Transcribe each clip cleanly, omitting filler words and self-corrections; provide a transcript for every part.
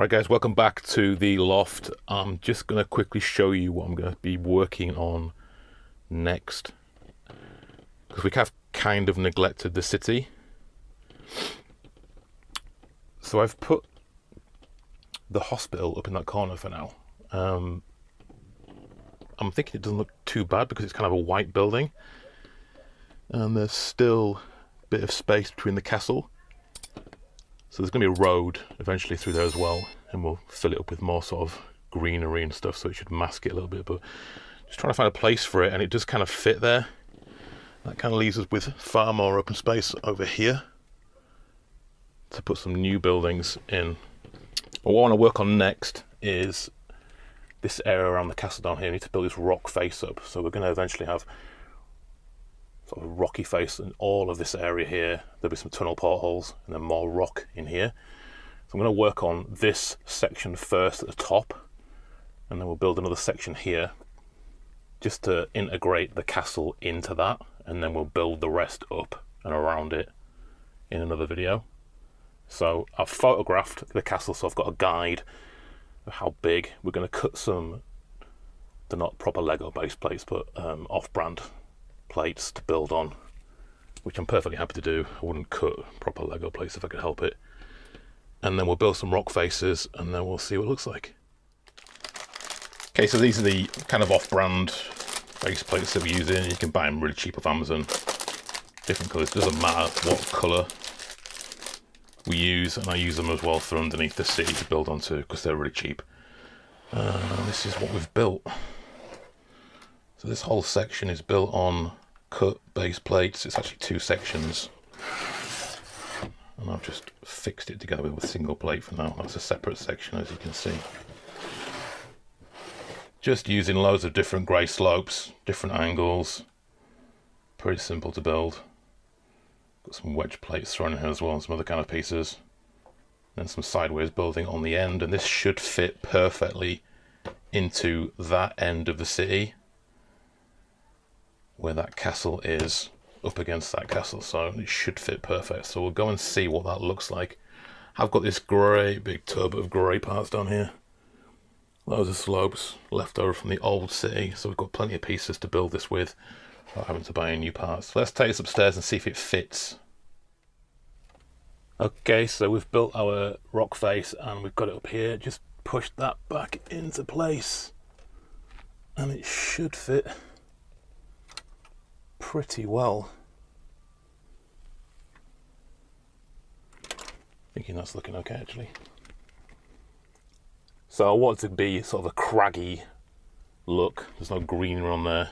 Alright guys, welcome back to the loft. I'm just going to quickly show you what I'm going to be working on next, because we have kind of neglected the city. So I've put the hospital up in that corner for now. I'm thinking it doesn't look too bad because it's kind of a white building and there's still a bit of space between the castle. So there's going to be a road eventually through there as well, and we'll fill it up with more sort of greenery and stuff, so it should mask it a little bit, but just trying to find a place for it, and it does kind of fit there. That kind of leaves us with far more open space over here to put some new buildings in. What I want to work on next is this area around the castle down here. I need to build this rock face up, so we're going to eventually have sort of a rocky face in all of this area here. There'll be some tunnel portholes and then more rock in here. So I'm going to work on this section first at the top, and then we'll build another section here just to integrate the castle into that, and then we'll build the rest up and around it in another video. So I've photographed the castle, so I've got a guide of how big. We're going to cut some, they're not proper Lego base plates, but off-brand plates to build on, which I'm perfectly happy to do. I wouldn't cut proper Lego plates if I could help it. And then we'll build some rock faces, and then we'll see what it looks like. Okay, so these are the kind of off-brand base plates that we're using. You can buy them really cheap off Amazon. Different colours, doesn't matter what colour we use, and I use them as well for underneath the city to build onto because they're really cheap. This is what we've built. So this whole section is built on cut base plates. It's actually two sections, and I've just fixed it together with a single plate for now. That's a separate section, as you can see. Just using loads of different grey slopes, different angles. Pretty simple to build. Got some wedge plates thrown in here as well, and some other kind of pieces. Then some sideways building on the end, and this should fit perfectly into that end of the city, where that castle is up against that castle, so it should fit perfect. So we'll go and see what that looks like. I've got this great big tub of grey parts down here. Loads of slopes left over from the old city, so we've got plenty of pieces to build this with without having to buy any new parts. So let's take this upstairs and see if it fits. Okay, so we've built our rock face and we've got it up here. Just push that back into place and it should fit pretty well. Thinking that's looking okay actually. So I want it to be sort of a craggy look. There's no greenery on there,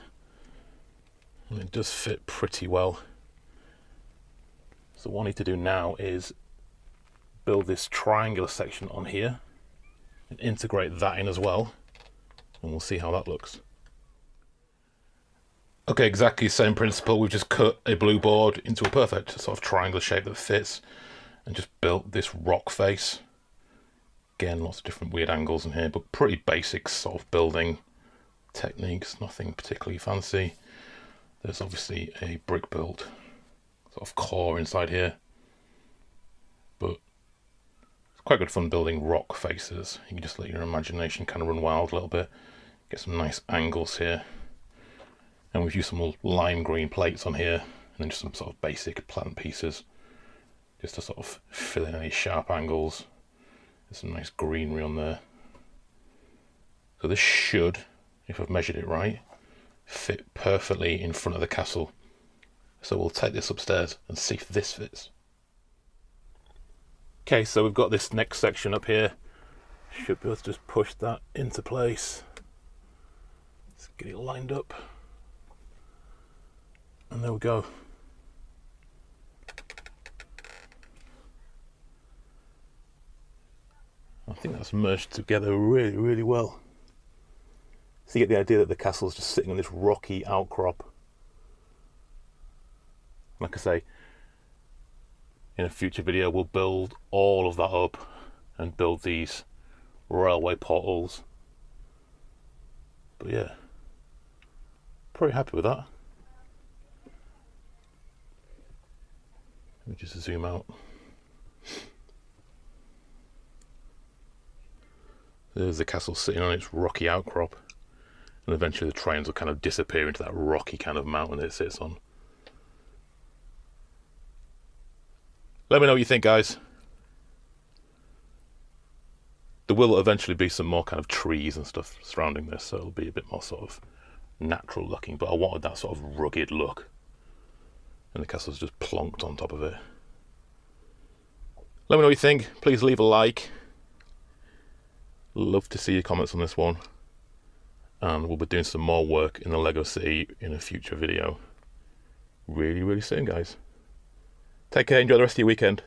and it does fit pretty well. So what I need to do now is build this triangular section on here and integrate that in as well, and we'll see how that looks. Okay, exactly the same principle. We've just cut a blue board into a perfect sort of triangular shape that fits, and just built this rock face. Again, lots of different weird angles in here, but pretty basic sort of building techniques, nothing particularly fancy. There's obviously a brick built sort of core inside here, but it's quite good fun building rock faces. You can just let your imagination kind of run wild a little bit, get some nice angles here. And we've used some lime green plates on here, and then just some sort of basic plant pieces just to sort of fill in any sharp angles. There's some nice greenery on there. So this should, if I've measured it right, fit perfectly in front of the castle. So we'll take this upstairs and see if this fits. Okay, so we've got this next section up here. Should be able to just push that into place. Let's get it lined up. And there we go. I think that's merged together really, really well. So you get the idea that the castle's just sitting on this rocky outcrop. Like I say, in a future video we'll build all of that up and build these railway portals. But yeah, pretty happy with that. Let me just zoom out. There's the castle sitting on its rocky outcrop, and eventually the trains will kind of disappear into that rocky kind of mountain it sits on. Let me know what you think, guys. There will eventually be some more kind of trees and stuff surrounding this, so it'll be a bit more sort of natural looking, but I wanted that sort of rugged look, and the castle's just plonked on top of it. Let me know what you think. Please leave a like. Love to see your comments on this one, and we'll be doing some more work in the Lego City in a future video really soon, guys. Take care, enjoy the rest of your weekend.